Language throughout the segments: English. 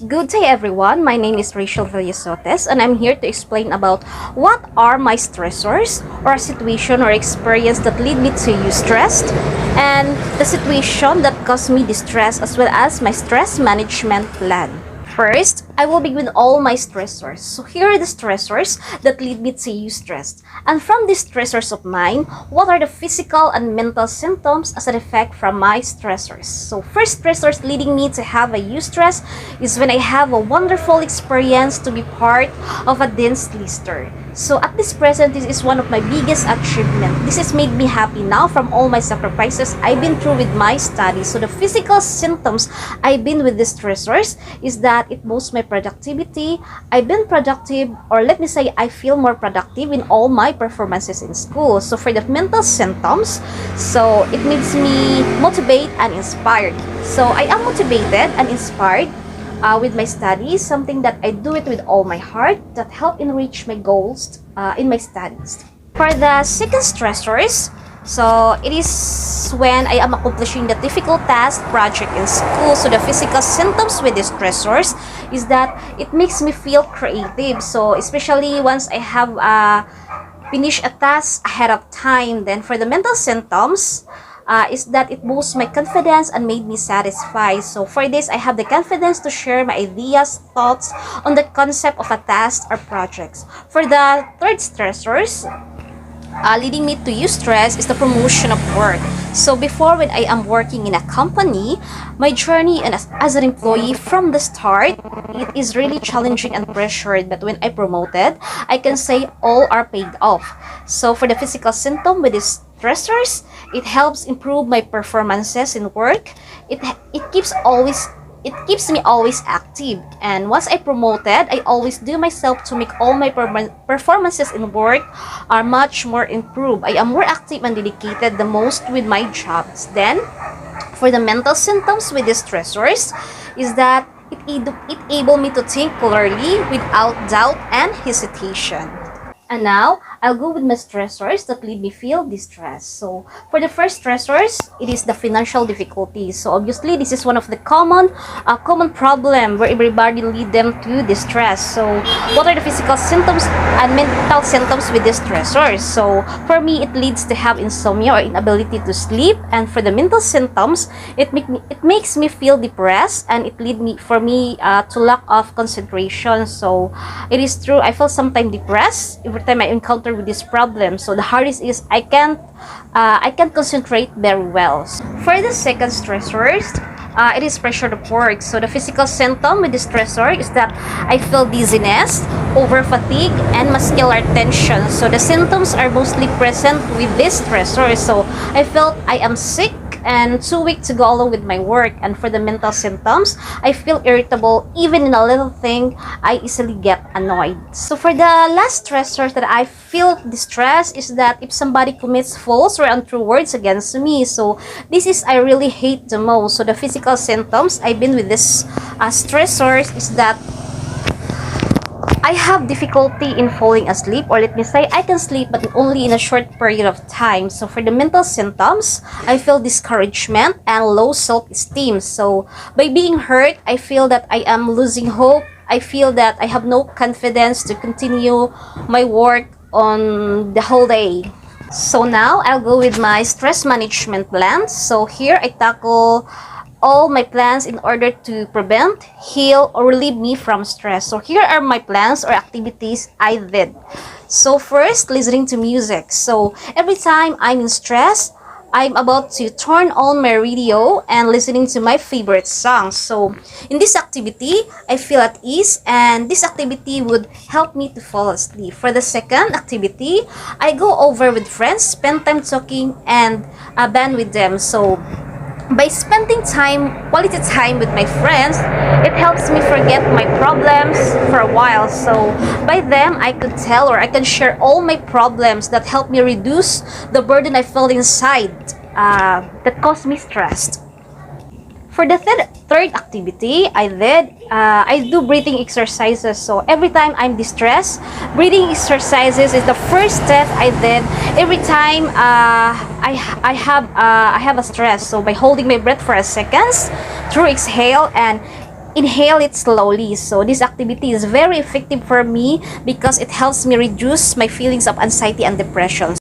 Good day everyone, my name is Rachel Villasotes and I'm here to explain about what are my stressors or a situation or experience that lead me to use stress and the situation that caused me distress as well as my stress management plan. First, I will begin with all my stressors. So here are the stressors that lead me to use stress. And from these stressors of mine, what are the physical and mental symptoms as an effect from my stressors? So first stressors leading me to have a use stress is when I have a wonderful experience to be part of a dance lister. So at this present, this is one of my biggest achievements. This has made me happy now from all my sacrifices I've been through with my studies. So the physical symptoms I've been with the stressors is that it boosts my productivity. I've been productive, or let me say I feel more productive in all my performances in school. So for the mental symptoms, so it makes me motivated and inspired. So I am motivated and inspired with my studies, something that I do it with all my heart that help enrich my goals in my studies. For the second stressors, so it is when I am accomplishing the difficult task project in school. So the physical symptoms with the stressors is that it makes me feel creative. So especially once I have finished a task ahead of time. Then for the mental symptoms, is that it boosts my confidence and made me satisfied. So for this, I have the confidence to share my ideas, thoughts on the concept of a task or projects. For the third stressors, leading me to use stress is the promotion of work. So before, when I am working in a company, my journey and as an employee from the start, it is really challenging and pressured. But when I promoted, I can say all are paid off. So for the physical symptom with these stressors, it helps improve my performances in work. It keeps me always active, and once I promoted, I always do myself to make all my performances in work are much more improved. I am more active and dedicated the most with my jobs. Then for the mental symptoms with the stressors is that it able me to think clearly without doubt and hesitation. And now, I'll go with my stressors that lead me feel distressed. So, for the first stressors, it is the financial difficulties. So, obviously, this is one of the common problem where everybody lead them to distress. So, what are the physical symptoms and mental symptoms with the stressors? So, for me, it leads to have insomnia or inability to sleep. And for the mental symptoms, it makes me feel depressed, and it lead me to lack of concentration. So, it is true. I feel sometimes depressed every time I encounter with this problem. So the hardest is I can't concentrate very well. For the second stressors, it is pressure of work. So the physical symptom with the stressor is that I feel dizziness, over fatigue, and muscular tension. So the symptoms are mostly present with this stressor. So I felt I am sick and too weak to go along with my work. And for the mental symptoms, I feel irritable. Even in a little thing, I easily get annoyed. So for the last stressors that I feel distressed is that if somebody commits false or untrue words against me. So this is I really hate the most. So the physical symptoms I've been with this stressors is that I have difficulty in falling asleep, or let me say I can sleep but only in a short period of time. So for the mental symptoms, I feel discouragement and low self-esteem. So by being hurt, I feel that I am losing hope. I feel that I have no confidence to continue my work on the whole day. So now I'll go with my stress management plans. So here I tackle all my plans in order to prevent, heal, or relieve me from stress. So here are my plans or activities I did. So first, listening to music. So every time I'm in stress, I'm about to turn on my radio and listening to my favorite songs. So in this activity, I feel at ease, and this activity would help me to fall asleep. For the second activity, I go over with friends, spend time talking, and band with them. So by spending quality time with my friends, it helps me forget my problems for a while. So by them, I could tell or I can share all my problems that help me reduce the burden I felt inside that caused me stress. For the third activity I do breathing exercises. So every time I'm distressed, breathing exercises is the first step I did every time I have a stress. So by holding my breath for a second through exhale, and inhale it slowly. So this activity is very effective for me because it helps me reduce my feelings of anxiety and depression.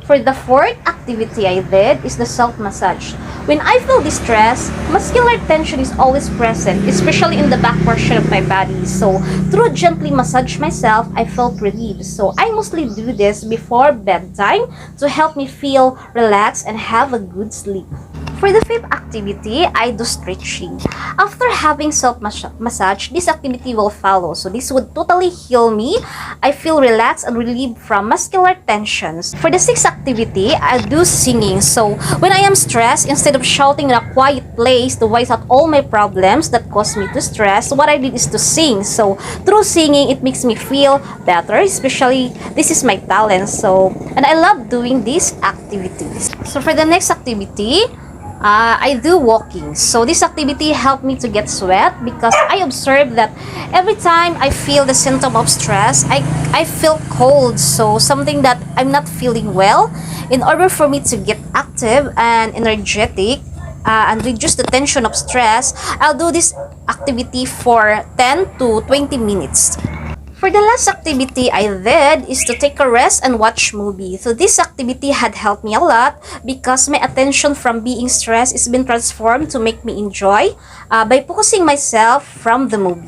For the fourth activity I did is the self-massage. When I feel distressed, muscular tension is always present, especially in the back portion of my body. So through gently massage myself, I felt relief. So I mostly do this before bedtime to help me feel relaxed and have a good sleep. For the fifth activity, I do stretching. After having self-massage, this activity will follow. So this would totally heal me. I feel relaxed and relieved from muscular tensions. For the sixth activity, I do singing. So when I am stressed, instead of shouting in a quiet place to voice out all my problems that cause me to stress, what I did is to sing. So through singing, it makes me feel better, especially this is my talent. So, and I love doing these activities. So for the next activity, I do walking. So this activity helped me to get sweat because I observed that every time I feel the symptom of stress, I feel cold. So something that I'm not feeling well. In order for me to get active and energetic and reduce the tension of stress, I'll do this activity for 10 to 20 minutes. For the last activity I did is to take a rest and watch movie. So this activity had helped me a lot because my attention from being stressed is been transformed to make me enjoy by focusing myself from the movie.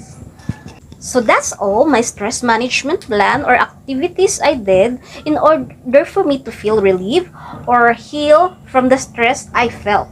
So that's all my stress management plan or activities I did in order for me to feel relief or heal from the stress I felt.